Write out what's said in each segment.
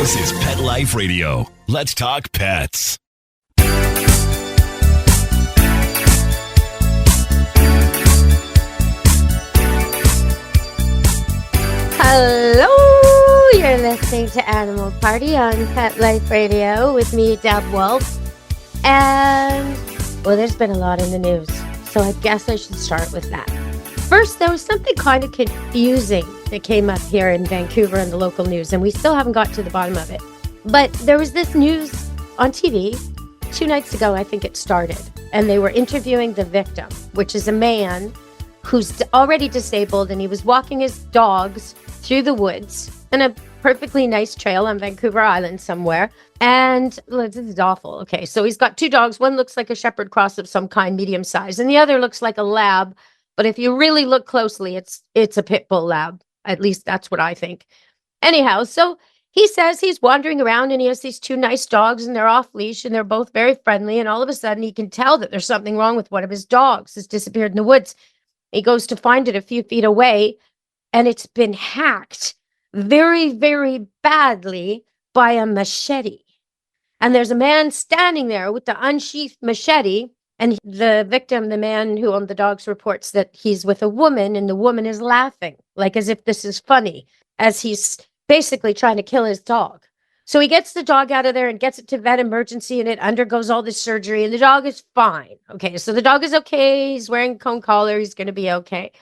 This is Pet Life Radio. Let's talk pets. Hello, you're listening to Animal Party on Pet Life Radio with me, Deb Wolf. And, well, there's been a lot in the news, so I guess I should start with that. First, there was something kind of confusing that came up here in Vancouver in the local news, and we still haven't got to the bottom of it. But there was this news on TV 2 nights ago, I think it started, and they were interviewing the victim, which is a man who's already disabled, and he was walking his dogs through the woods in a perfectly nice trail on Vancouver Island somewhere. And this is awful. Okay, so he's got 2 dogs. One looks like a shepherd cross of some kind, medium size, and the other looks like a lab. But if you really look closely, it's a pit bull lab. At least that's what I think. Anyhow, so he says he's wandering around and he has these 2 nice dogs and they're off leash and they're both very friendly. And all of a sudden he can tell that there's something wrong with one of his dogs. It's disappeared in the woods. He goes to find it a few feet away and it's been hacked very, very badly by a machete. And there's a man standing there with the unsheathed machete. And the victim, the man who owned the dogs, reports that he's with a woman and the woman is laughing, like as if this is funny, as he's basically trying to kill his dog. So he gets the dog out of there and gets it to vet emergency and it undergoes all this surgery and the dog is fine. Okay, so the dog is okay. He's wearing a cone collar. He's going to be okay.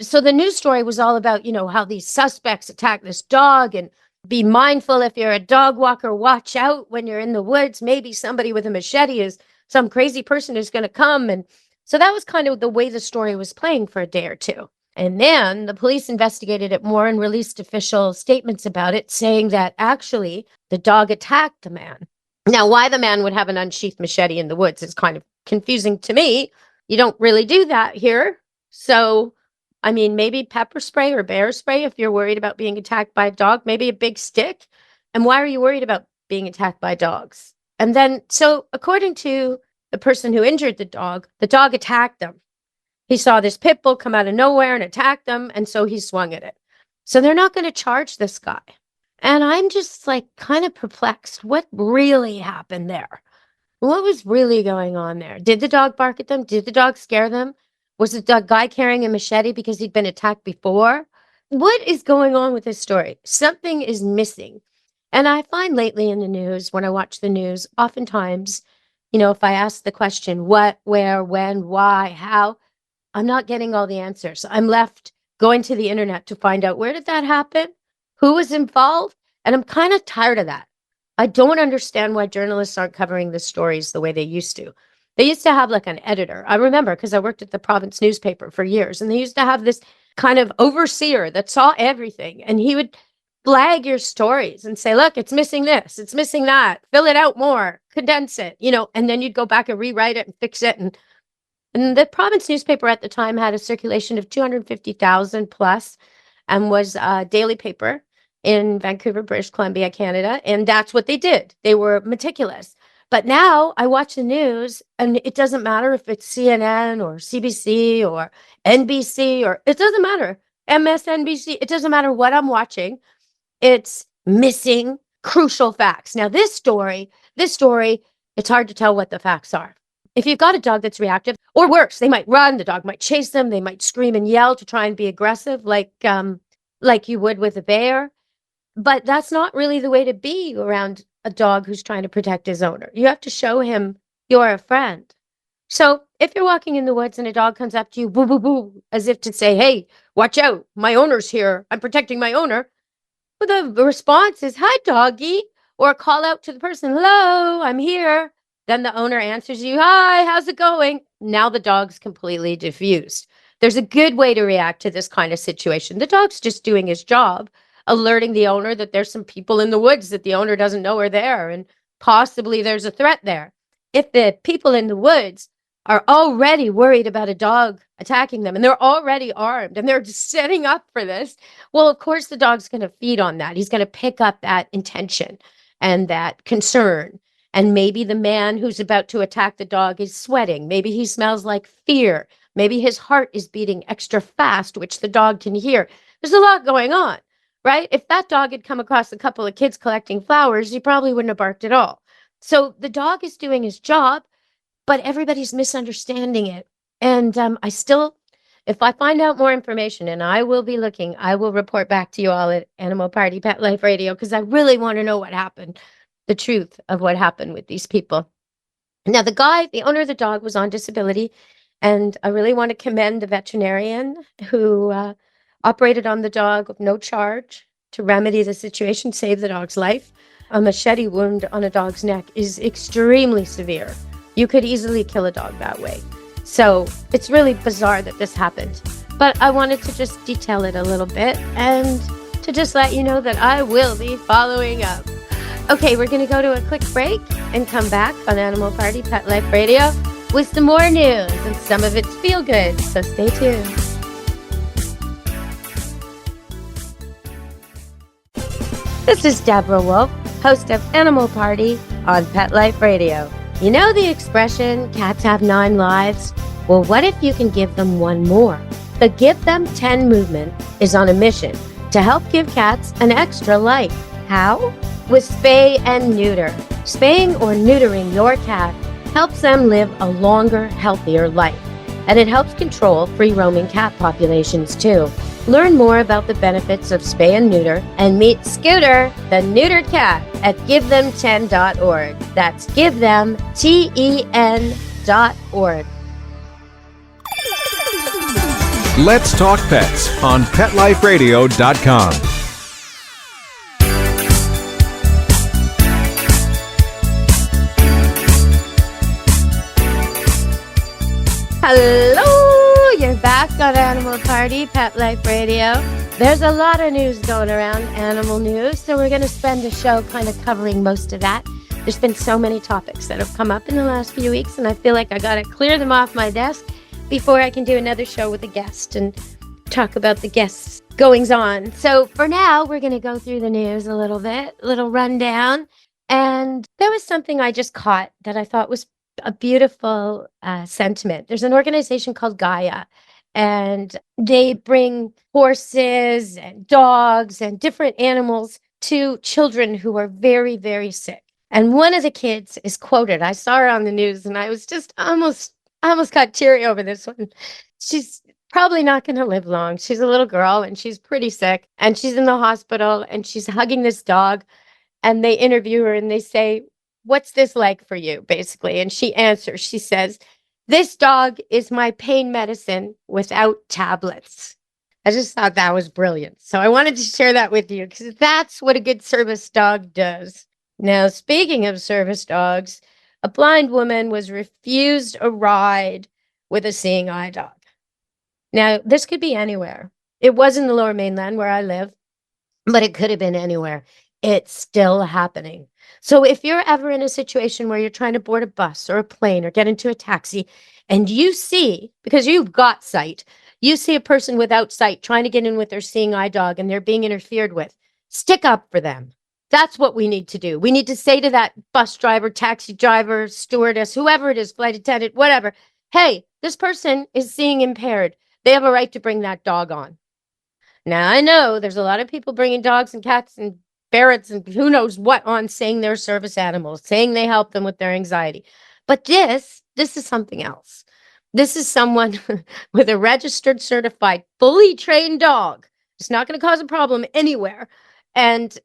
So the news story was all about, how these suspects attack this dog and be mindful if you're a dog walker, watch out when you're in the woods. Maybe somebody with a machete is some crazy person who's going to come. And so that was kind of the way the story was playing for a day or two. And then the police investigated it more and released official statements about it, saying that actually the dog attacked the man. Now, why the man would have an unsheathed machete in the woods is kind of confusing to me. You don't really do that here. So, I mean, maybe pepper spray or bear spray if you're worried about being attacked by a dog, maybe a big stick. And why are you worried about being attacked by dogs? And then, so according to the person who injured the dog attacked them. He saw this pit bull come out of nowhere and attack them, and so he swung at it. So they're not going to charge this guy. And I'm just like kind of perplexed. What really happened there? What was really going on there? Did the dog bark at them? Did the dog scare them? Was the guy carrying a machete because he'd been attacked before? What is going on with this story? Something is missing. And I find lately in the news, when I watch the news, oftentimes, if I ask the question, what, where, when, why, how, I'm not getting all the answers. I'm left going to the internet to find out where did that happen? Who was involved? And I'm kind of tired of that. I don't understand why journalists aren't covering the stories the way they used to. They used to have like an editor. I remember because I worked at the province newspaper for years, and they used to have this kind of overseer that saw everything, and he would flag your stories and say, look, it's missing this, it's missing that, fill it out more, condense it, and then you'd go back and rewrite it and fix it. And the province newspaper at the time had a circulation of 250,000 plus and was a daily paper in Vancouver, British Columbia, Canada. And that's what they did. They were meticulous. But now I watch the news and it doesn't matter if it's CNN or CBC or NBC or it doesn't matter. MSNBC, it doesn't matter what I'm watching. It's missing crucial facts. Now, this story, it's hard to tell what the facts are. If you've got a dog that's reactive, or worse, they might run, the dog might chase them, they might scream and yell to try and be aggressive like you would with a bear. But that's not really the way to be around a dog who's trying to protect his owner. You have to show him you're a friend. So if you're walking in the woods and a dog comes up to you, boo, boo, boo, as if to say, hey, watch out, my owner's here, I'm protecting my owner. Well, the response is, hi, doggy, or call out to the person, hello, I'm here. Then the owner answers you, hi, how's it going? Now the dog's completely diffused. There's a good way to react to this kind of situation. The dog's just doing his job, alerting the owner that there's some people in the woods that the owner doesn't know are there, and possibly there's a threat there. If the people in the woods are already worried about a dog attacking them and they're already armed and they're just setting up for this, well, of course, the dog's going to feed on that. He's going to pick up that intention and that concern. And maybe the man who's about to attack the dog is sweating. Maybe he smells like fear. Maybe his heart is beating extra fast, which the dog can hear. There's a lot going on, right? If that dog had come across a couple of kids collecting flowers, he probably wouldn't have barked at all. So the dog is doing his job, but everybody's misunderstanding it. And if I find out more information, and I will be looking, I will report back to you all at Animal Party Pet Life Radio, because I really want to know what happened, the truth of what happened with these people. Now, the owner of the dog, was on disability, and I really want to commend the veterinarian who operated on the dog with no charge to remedy the situation, save the dog's life. A machete wound on a dog's neck is extremely severe. You could easily kill a dog that way. So it's really bizarre that this happened. But I wanted to just detail it a little bit and to just let you know that I will be following up. Okay, we're going to go to a quick break and come back on Animal Party Pet Life Radio with some more news, and some of it's feel good, so stay tuned. This is Deborah Wolf, host of Animal Party on Pet Life Radio. You know the expression, cats have 9 lives? Well, what if you can give them one more? The Give Them 10 movement is on a mission to help give cats an extra life. How? With spay and neuter. Spaying or neutering your cat helps them live a longer, healthier life. And it helps control free-roaming cat populations too. Learn more about the benefits of spay and neuter and meet Scooter, the neutered cat, at GiveThem10.org. That's GiveThem10.org. Let's Talk Pets on PetLifeRadio.com. Hello, you're back on Animal Party Pet Life Radio. There's a lot of news going around, animal news, so we're going to spend a show kind of covering most of that. There's been so many topics that have come up in the last few weeks, and I feel like I got to clear them off my desk before I can do another show with a guest and talk about the guests' goings on. So for now, we're going to go through the news a little bit, a little rundown. And there was something I just caught that I thought was a beautiful sentiment. There's an organization called Gaia, and they bring horses and dogs and different animals to children who are very, very sick. And one of the kids is quoted. I saw her on the news, and I was just I almost got teary over this one. She's probably not going to live long. She's a little girl, and she's pretty sick, and she's in the hospital, and she's hugging this dog, and they interview her, and they say, "What's this like for you?" basically. And she answers, she says, "This dog is my pain medicine without tablets." I just thought that was brilliant. So I wanted to share that with you because that's what a good service dog does. Now, speaking of service dogs, a blind woman was refused a ride with a seeing eye dog. Now, this could be anywhere. It was in the Lower Mainland where I live, but it could have been anywhere. It's still happening. So if you're ever in a situation where you're trying to board a bus or a plane or get into a taxi and you see, because you've got sight, you see a person without sight trying to get in with their seeing eye dog and they're being interfered with, stick up for them. That's what we need to do. We need to say to that bus driver, taxi driver, stewardess, whoever it is, flight attendant, whatever, hey, this person is seeing impaired. They have a right to bring that dog on. Now, I know there's a lot of people bringing dogs and cats and ferrets and who knows what on, saying they're service animals, saying they help them with their anxiety. But this is something else. This is someone with a registered, certified, fully trained dog. It's not going to cause a problem anywhere. And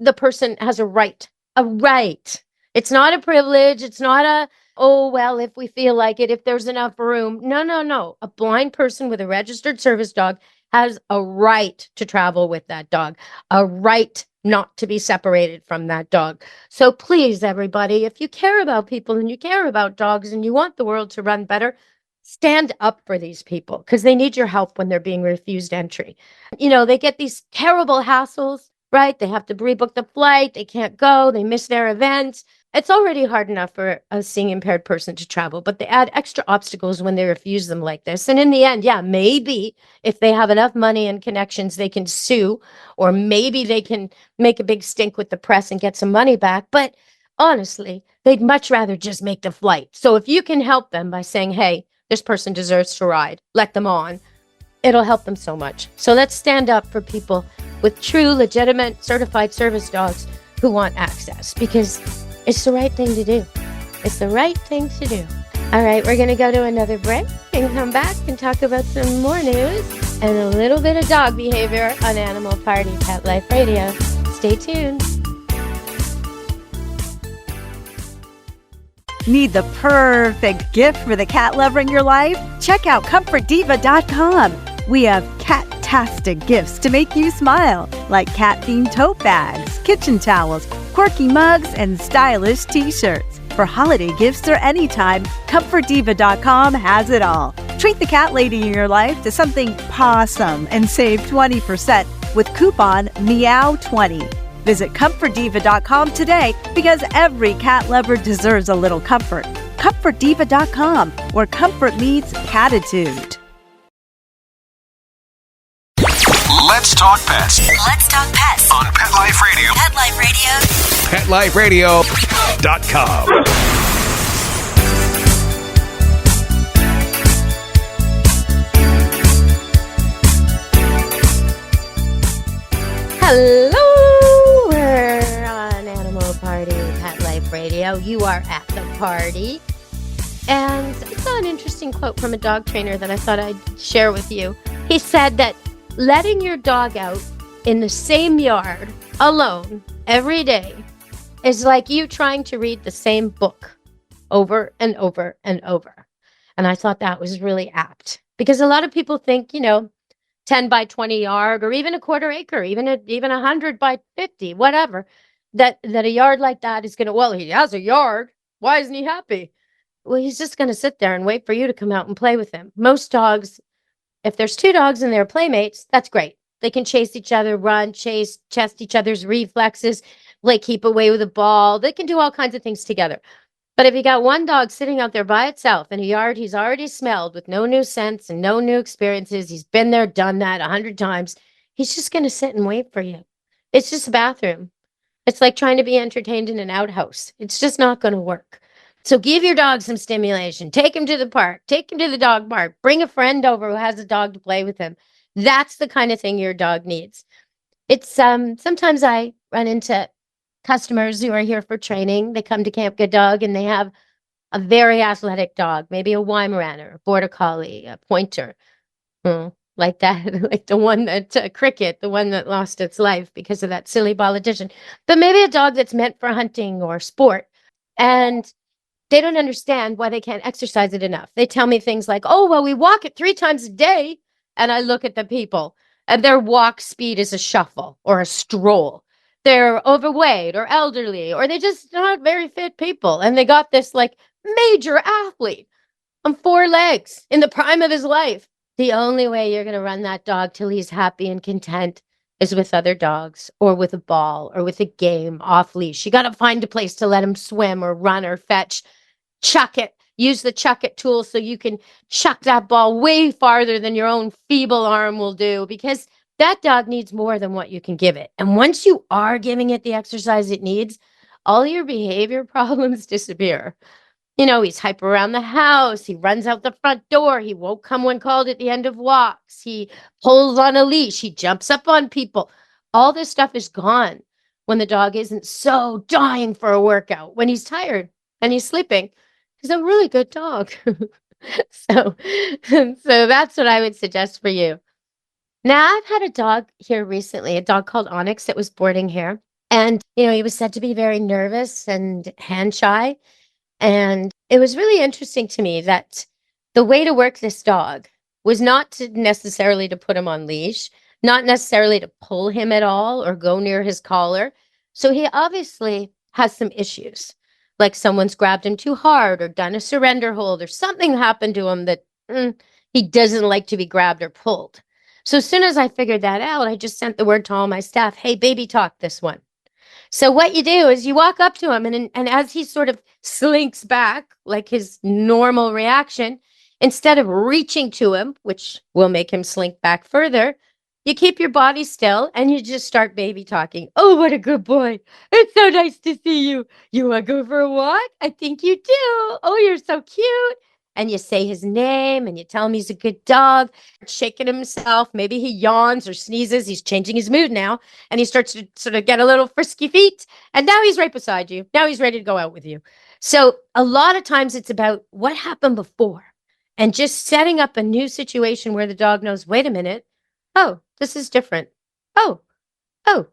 the person has a right. A right. It's not a privilege. It's not a, oh, well, if we feel like it, if there's enough room. No. A blind person with a registered service dog has a right to travel with that dog, a right not to be separated from that dog. So please, everybody, if you care about people and you care about dogs and you want the world to run better, stand up for these people because they need your help when they're being refused entry. You know, they get these terrible hassles, right? They have to rebook the flight. They can't go. They miss their events. It's already hard enough for a seeing impaired person to travel, but they add extra obstacles when they refuse them like this. And in the end, yeah, maybe if they have enough money and connections, they can sue, or maybe they can make a big stink with the press and get some money back. But honestly, they'd much rather just make the flight. So if you can help them by saying, hey, this person deserves to ride, let them on. it'll help them so much. So let's stand up for people with true, legitimate, certified service dogs who want access, because it's the right thing to do. It's the right thing to do. All right, we're going to go to another break and come back and talk about some more news and a little bit of dog behavior on Animal Party Pet Life Radio. Stay tuned. Need the perfect gift for the cat lover in your life? Check out ComfortDiva.com. We have cat-tastic gifts to make you smile, like cat-themed tote bags, kitchen towels, quirky mugs, and stylish t-shirts. For holiday gifts or anytime, ComfortDiva.com has it all. Treat the cat lady in your life to something pawsome and save 20% with coupon MEOW20. Visit ComfortDiva.com today, because every cat lover deserves a little comfort. ComfortDiva.com, where comfort meets catitude. Let's talk pets Let's talk pets on Pet Life Radio. Pet Life Radio. PetLifeRadio.com. Hello, we're on Animal Party Pet Life Radio. You are at the party. And I saw an interesting quote from a dog trainer that I thought I'd share with you. He said that letting your dog out in the same yard alone every day is like you trying to read the same book over and over and over. And I thought that was really apt, because a lot of people think, 10 by 20 yard, or even a quarter acre, even 100 by 50, whatever, that a yard like that is going to, well, he has a yard. Why isn't he happy? Well, he's just going to sit there and wait for you to come out and play with him. Most dogs, if there's two dogs and they're playmates, that's great. They can chase each other, run, chase, test each other's reflexes, like keep away with a ball. They can do all kinds of things together. But if you got one dog sitting out there by itself in a yard he's already smelled with no new scents and no new experiences, he's been there, done that 100 times, he's just going to sit and wait for you. It's just a bathroom. It's like trying to be entertained in an outhouse. It's just not going to work. So give your dog some stimulation. Take him to the park. Take him to the dog park. Bring a friend over who has a dog to play with him. That's the kind of thing your dog needs. It's sometimes I run into customers who are here for training. They come to Camp Good Dog and they have a very athletic dog, maybe a Weimaraner, a Border Collie, a Pointer, like that, like the one that Cricket, the one that lost its life because of that silly politician. But maybe a dog that's meant for hunting or sport, and they don't understand why they can't exercise it enough. They tell me things like, "Oh, well, we walk it 3 times a day," and I look at the people, and their walk speed is a shuffle or a stroll. They're overweight or elderly, or they just not very fit people. And they got this like major athlete on 4 legs in the prime of his life. The only way you're going to run that dog till he's happy and content is with other dogs, or with a ball, or with a game off leash. You got to find a place to let him swim or run or fetch. Chuck it. Use the chuck it tool so you can chuck that ball way farther than your own feeble arm will do, because that dog needs more than what you can give it. And once you are giving it the exercise it needs, all your behavior problems disappear. He's hyper around the house. He runs out the front door. He won't come when called at the end of walks. He pulls on a leash. He jumps up on people. All this stuff is gone when the dog isn't so dying for a workout, when he's tired and he's sleeping. He's a really good dog. So that's what I would suggest for you. Now, I've had a dog here recently, a dog called Onyx that was boarding here. And, he was said to be very nervous and hand shy. And it was really interesting to me that the way to work this dog was not to necessarily to put him on leash, not necessarily to pull him at all or go near his collar. So he obviously has some issues, like someone's grabbed him too hard or done a surrender hold, or something happened to him that he doesn't like to be grabbed or pulled. So as soon as I figured that out, I just sent the word to all my staff, hey, baby talk this one. So what you do is you walk up to him, and as he sort of slinks back, like his normal reaction, instead of reaching to him, which will make him slink back further, you keep your body still and you just start baby talking. Oh, what a good boy. It's so nice to see you. You want to go for a walk? I think you do. Oh, you're so cute. and you say his name and you tell him he's a good dog, shaking himself. Maybe he yawns or sneezes. He's changing his mood now. And he starts to sort of get a little frisky feet. And now he's right beside you. Now he's ready to go out with you. So a lot of times it's about what happened before and just setting up a new situation where the dog knows, wait a minute. Oh, this is different. Oh,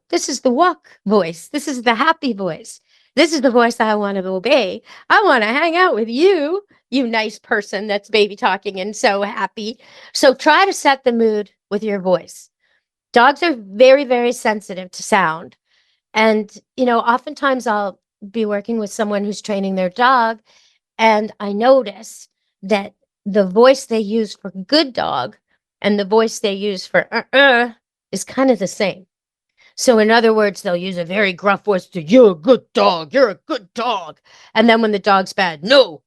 this is the walk voice. This is the happy voice. This is the voice I want to obey. I want to hang out with you, you nice person that's baby talking and so happy. So try to set the mood with your voice. Dogs are very, very sensitive to sound. And, oftentimes I'll be working with someone who's training their dog, and I notice that the voice they use for good dog and the voice they use for is kind of the same. So in other words, they'll use a very gruff voice to, you're a good dog, you're a good dog. And then when the dog's bad, no.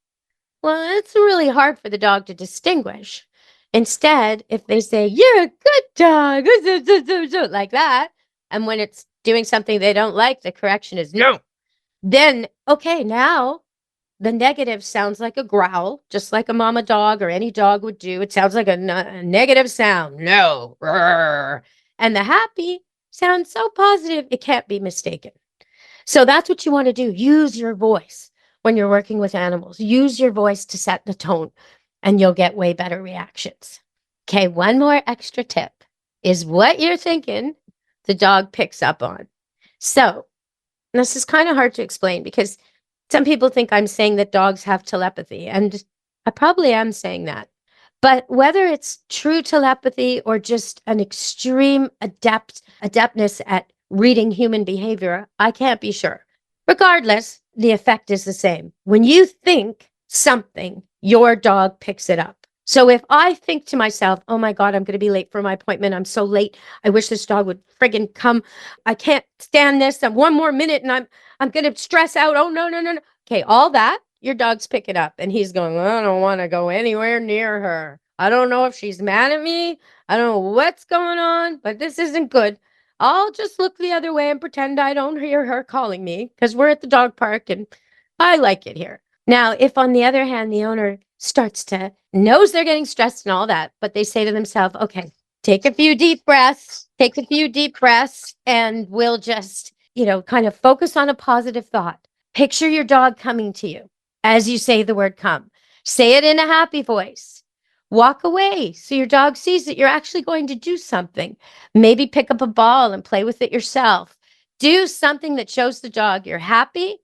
Well, it's really hard for the dog to distinguish. Instead, if they say, you're a good dog, like that, and when it's doing something they don't like, the correction is no. Then, okay, now the negative sounds like a growl, just like a mama dog or any dog would do. It sounds like a negative sound. No. And the happy sounds so positive, it can't be mistaken. So that's what you want to do. Use your voice when you're working with animals. Use your voice to set the tone, and you'll get way better reactions. Okay, one more extra tip is what you're thinking the dog picks up on. So this is kind of hard to explain because some people think I'm saying that dogs have telepathy, and I probably am saying that. But whether it's true telepathy or just an extreme adeptness at reading human behavior, I can't be sure. Regardless, the effect is the same. When you think something, your dog picks it up. So if I think to myself, oh my God, I'm going to be late for my appointment. I'm so late. I wish this dog would friggin' come. I can't stand this. I'm one more minute and I'm going to stress out. Oh, no. Okay, all that, your dog's picking up and he's going, I don't want to go anywhere near her. I don't know if she's mad at me. I don't know what's going on, but this isn't good. I'll just look the other way and pretend I don't hear her calling me because we're at the dog park and I like it here. Now, if on the other hand, the owner knows they're getting stressed and all that, but they say to themselves, okay, take a few deep breaths, and we'll just, kind of focus on a positive thought. Picture your dog coming to you as you say the word come. Say it in a happy voice. Walk away so your dog sees that you're actually going to do something. Maybe pick up a ball and play with it yourself. Do something that shows the dog you're happy,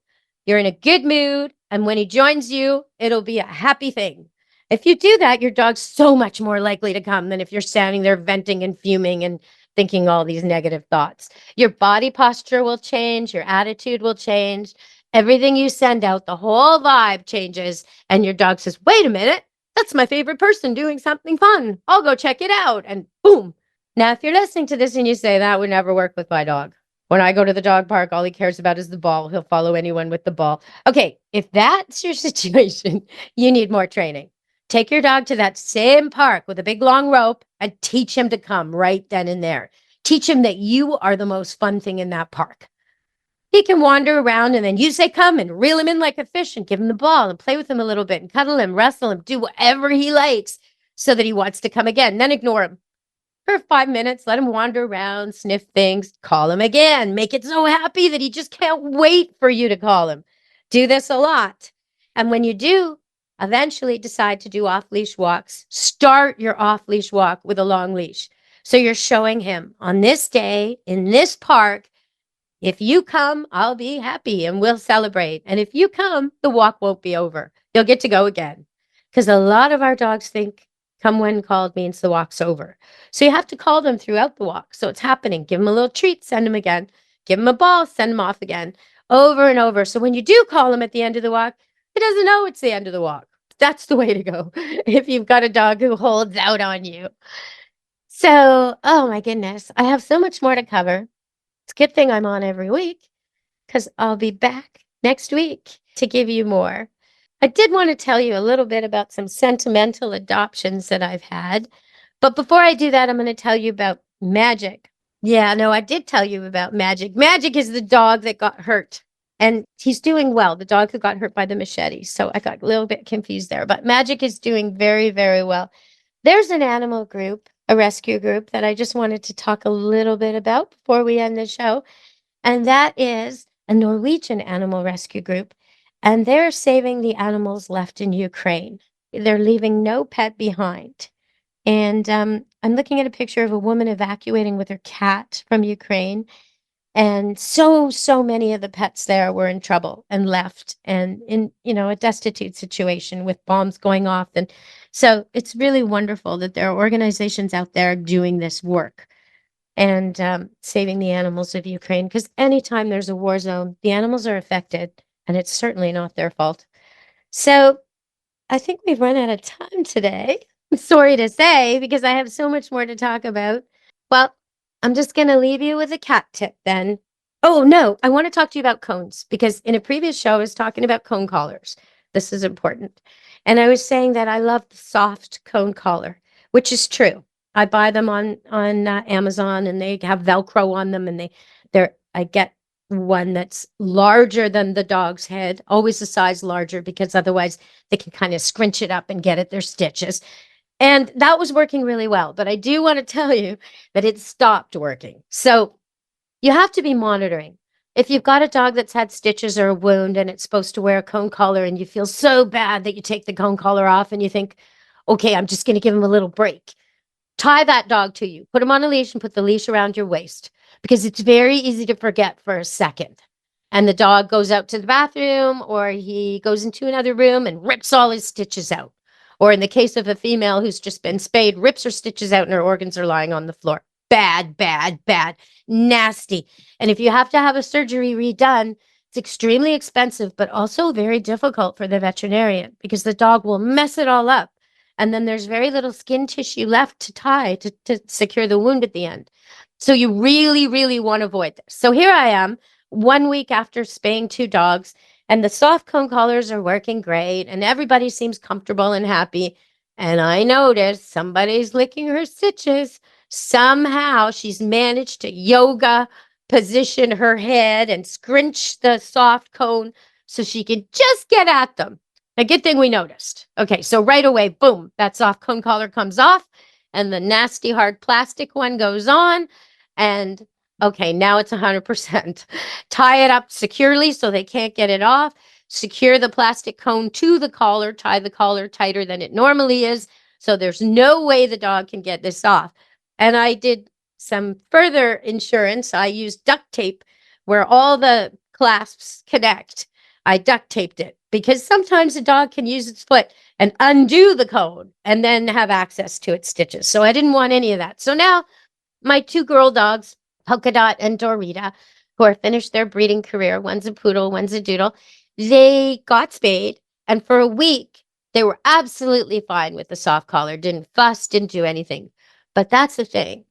you're in a good mood, and when he joins you, it'll be a happy thing. If you do that, your dog's so much more likely to come than if you're standing there venting and fuming and thinking all these negative thoughts. Your body posture will change, your attitude will change. Everything you send out, the whole vibe changes, and your dog says, wait a minute, that's my favorite person doing something fun. I'll go check it out, and boom. Now, if you're listening to this and you say, that would never work with my dog. When I go to the dog park, all he cares about is the ball. He'll follow anyone with the ball. Okay, if that's your situation, you need more training. Take your dog to that same park with a big long rope and teach him to come right then and there. Teach him that you are the most fun thing in that park. He can wander around and then you say come and reel him in like a fish and give him the ball and play with him a little bit and cuddle him, wrestle him, do whatever he likes so that he wants to come again. Then ignore him. For 5 minutes, let him wander around, sniff things, call him again. Make it so happy that he just can't wait for you to call him. Do this a lot. And when you do, eventually decide to do off-leash walks. Start your off-leash walk with a long leash. So you're showing him on this day, in this park, if you come, I'll be happy and we'll celebrate. And if you come, the walk won't be over. You'll get to go again. Because a lot of our dogs think come when called means the walk's over. So you have to call them throughout the walk. So it's happening. Give them a little treat, send them again. Give them a ball, send them off again. Over and over. So when you do call him at the end of the walk, he doesn't know it's the end of the walk. That's the way to go if you've got a dog who holds out on you. So, oh my goodness, I have so much more to cover. It's a good thing I'm on every week because I'll be back next week to give you more. I did want to tell you a little bit about some sentimental adoptions that I've had. But before I do that, I'm going to tell you about Magic. Yeah, no, I did tell you about Magic. Magic is the dog that got hurt And he's doing well, the dog who got hurt by the machete. So I got a little bit confused there, but Magic is doing very, very well. There's an animal group, a rescue group that I just wanted to talk a little bit about before we end the show. And that is a Norwegian animal rescue group. And they're saving the animals left in Ukraine. They're leaving no pet behind. And I'm looking at a picture of a woman evacuating with her cat from Ukraine. And so many of the pets there were in trouble and left and in, a destitute situation with bombs going off. And so it's really wonderful that there are organizations out there doing this work and saving the animals of Ukraine. Because anytime there's a war zone, the animals are affected, and it's certainly not their fault. So I think we've run out of time today. Sorry to say, because I have so much more to talk about. Well, I'm just going to leave you with a cat tip then. Oh, no, I want to talk to you about cones, because in a previous show, I was talking about cone collars. This is important. And I was saying that I love the soft cone collar, which is true. I buy them on Amazon, and they have Velcro on them, and I get one that's larger than the dog's head, always a size larger, because otherwise they can kind of scrunch it up and get at their stitches. And that was working really well. But I do want to tell you that it stopped working. So you have to be monitoring. If you've got a dog that's had stitches or a wound and it's supposed to wear a cone collar, and you feel so bad that you take the cone collar off and you think, okay, I'm just going to give him a little break. Tie that dog to you. Put him on a leash and put the leash around your waist, because it's very easy to forget for a second. And the dog goes out to the bathroom, or he goes into another room and rips all his stitches out. Or in the case of a female who's just been spayed, rips her stitches out and her organs are lying on the floor. Bad, bad, bad, nasty. And if you have to have a surgery redone, it's extremely expensive, but also very difficult for the veterinarian, because the dog will mess it all up. And then there's very little skin tissue left to tie to secure the wound at the end. So you really, really want to avoid this. So here I am, 1 week after spaying 2 dogs, and the soft cone collars are working great, and everybody seems comfortable and happy. And I noticed somebody's licking her stitches. Somehow she's managed to yoga position her head and scrunch the soft cone so she can just get at them. A good thing we noticed. Okay, so right away, boom, that soft cone collar comes off, and the nasty hard plastic one goes on. And okay, now it's 100%. Tie it up securely so they can't get it off. Secure the plastic cone to the collar. Tie the collar tighter than it normally is, so there's no way the dog can get this off. And I did some further insurance. I used duct tape where all the clasps connect. I duct taped it, because sometimes a dog can use its foot and undo the cone and then have access to its stitches. So I didn't want any of that. So now my 2 girl dogs, Polka Dot and Dorita, who are finished their breeding career, one's a poodle, one's a doodle, they got spayed. And for a week, they were absolutely fine with the soft collar, didn't fuss, didn't do anything. But that's the thing.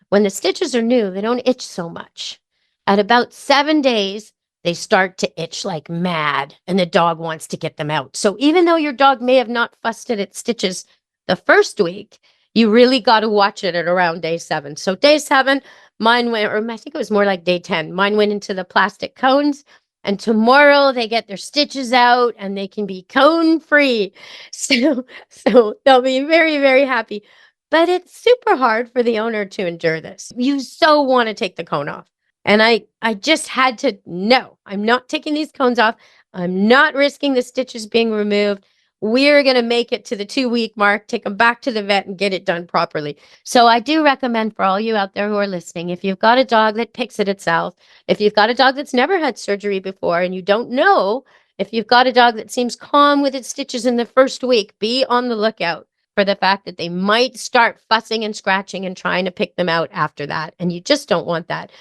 When the stitches are new, they don't itch so much. At about 7 days, they start to itch like mad, and the dog wants to get them out. So even though your dog may have not fussed at its stitches the first week, you really got to watch it at around day 7. So day 7, mine went, or I think it was more like day 10, mine went into the plastic cones. And tomorrow they get their stitches out and they can be cone free. So they'll be very, very happy. But it's super hard for the owner to endure this. You so want to take the cone off. And I just had to, no, I'm not taking these cones off. I'm not risking the stitches being removed. We're going to make it to the 2-week mark, take them back to the vet and get it done properly. So I do recommend for all you out there who are listening, if you've got a dog that picks at itself, if you've got a dog that's never had surgery before and you don't know, if you've got a dog that seems calm with its stitches in the first week, be on the lookout for the fact that they might start fussing and scratching and trying to pick them out after that. And you just don't want that.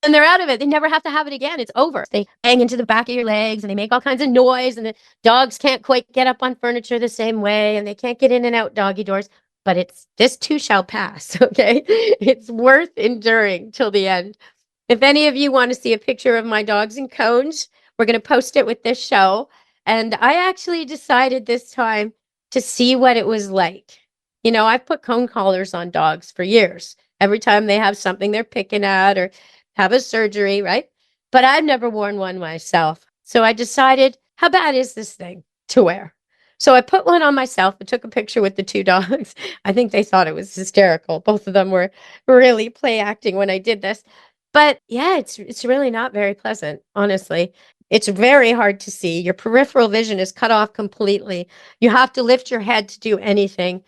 And they're out of it. They never have to have it again. It's over. They hang into the back of your legs and they make all kinds of noise, and the dogs can't quite get up on furniture the same way, and they can't get in and out doggy doors. But this too shall pass, okay? It's worth enduring till the end. If any of you want to see a picture of my dogs in cones, we're going to post it with this show. And I actually decided this time to see what it was like. You know, I've put cone collars on dogs for years. Every time they have something they're picking at or have a surgery, right? But I've never worn one myself. So I decided, how bad is this thing to wear? So I put one on myself. I took a picture with the 2 dogs. I think they thought it was hysterical. Both of them were really play acting when I did this. But yeah, it's really not very pleasant, honestly. It's very hard to see. Your peripheral vision is cut off completely. You have to lift your head to do anything.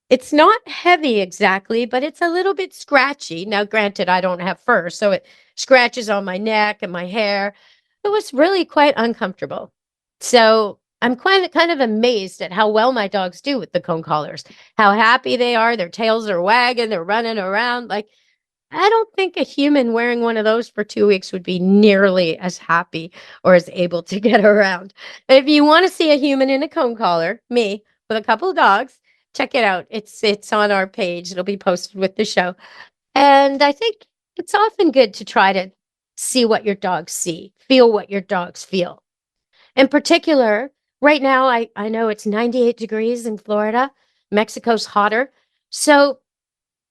It's not heavy exactly, but it's a little bit scratchy. Now, granted, I don't have fur, so it scratches on my neck and my hair. It was really quite uncomfortable. So I'm kind of amazed at how well my dogs do with the cone collars, how happy they are. Their tails are wagging, they're running around. Like, I don't think a human wearing one of those for 2 weeks would be nearly as happy or as able to get around. If you want to see a human in a cone collar, me, with a couple of dogs, check it out. It's on our page. It'll be posted with the show. And I think it's often good to try to see what your dogs see, feel what your dogs feel. In particular, right now, I know it's 98 degrees in Florida. Mexico's hotter. So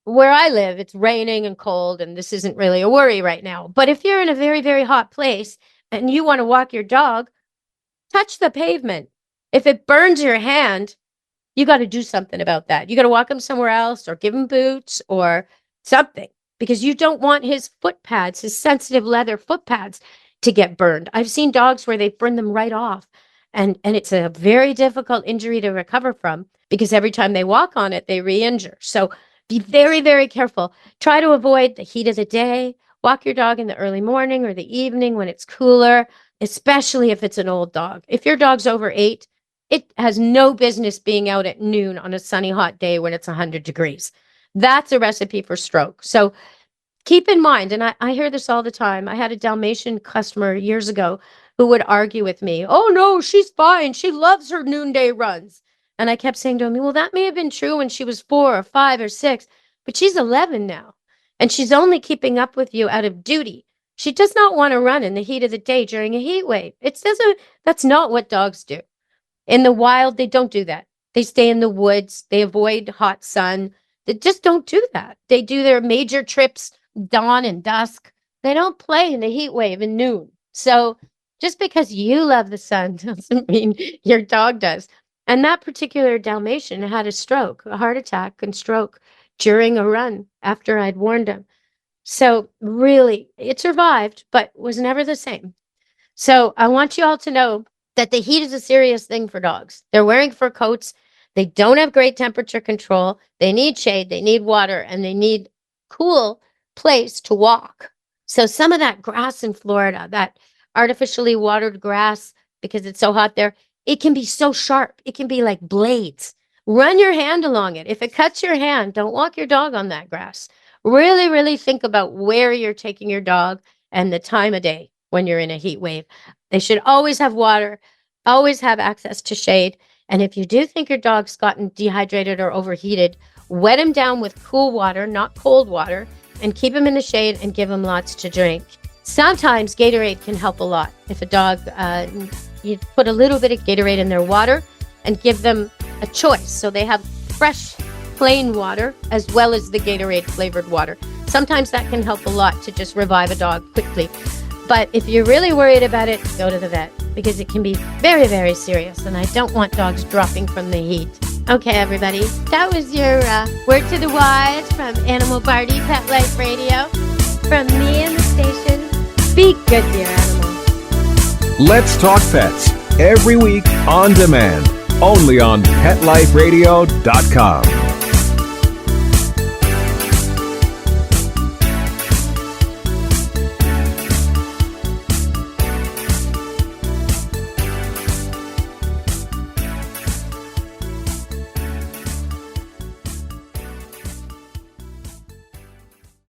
where I live, it's raining and cold, and this isn't really a worry right now. But if you're in a very, very hot place and you want to walk your dog, touch the pavement. If it burns your hand, you got to do something about that. You got to walk him somewhere else or give him boots or something, because you don't want his foot pads, his sensitive leather foot pads, to get burned. I've seen dogs where they burn them right off. And it's a very difficult injury to recover from, because every time they walk on it, they re-injure. So be very, very careful. Try to avoid the heat of the day. Walk your dog in the early morning or the evening when it's cooler, especially if it's an old dog. If your dog's over 8, it has no business being out at noon on a sunny, hot day when it's 100 degrees. That's a recipe for stroke. So keep in mind, and I hear this all the time. I had a Dalmatian customer years ago who would argue with me, oh, no, she's fine. She loves her noonday runs. And I kept saying to him, well, that may have been true when she was 4 or 5 or 6, but she's 11 now. And she's only keeping up with you out of duty. She does not want to run in the heat of the day during a heat wave. That's not what dogs do. In the wild, they don't do that. They stay in the woods. They avoid hot sun. They just don't do that. They do their major trips dawn and dusk. They don't play in the heat wave in noon. So just because you love the sun doesn't mean your dog does. And that particular Dalmatian had a stroke, a heart attack and stroke during a run after I'd warned him. So really, it survived, but was never the same. So I want you all to know that the heat is a serious thing for dogs. They're wearing fur coats. They don't have great temperature control. They need shade, they need water, and they need cool place to walk. So some of that grass in Florida, that artificially watered grass, because it's so hot there, it can be so sharp. It can be like blades. Run your hand along it. If it cuts your hand, don't walk your dog on that grass. Really, really think about where you're taking your dog and the time of day when you're in a heat wave. They should always have water, always have access to shade. And if you do think your dog's gotten dehydrated or overheated, wet him down with cool water, not cold water, and keep him in the shade and give him lots to drink. Sometimes Gatorade can help a lot. If a dog, you put a little bit of Gatorade in their water and give them a choice. So they have fresh, plain water as well as the Gatorade flavored water. Sometimes that can help a lot to just revive a dog quickly. But if you're really worried about it, go to the vet, because it can be very, very serious. And I don't want dogs dropping from the heat. Okay, everybody, that was your word to the wise from Animal Party Pet Life Radio. From me and the station, be good, dear animals. Let's Talk Pets, every week on demand, only on PetLifeRadio.com.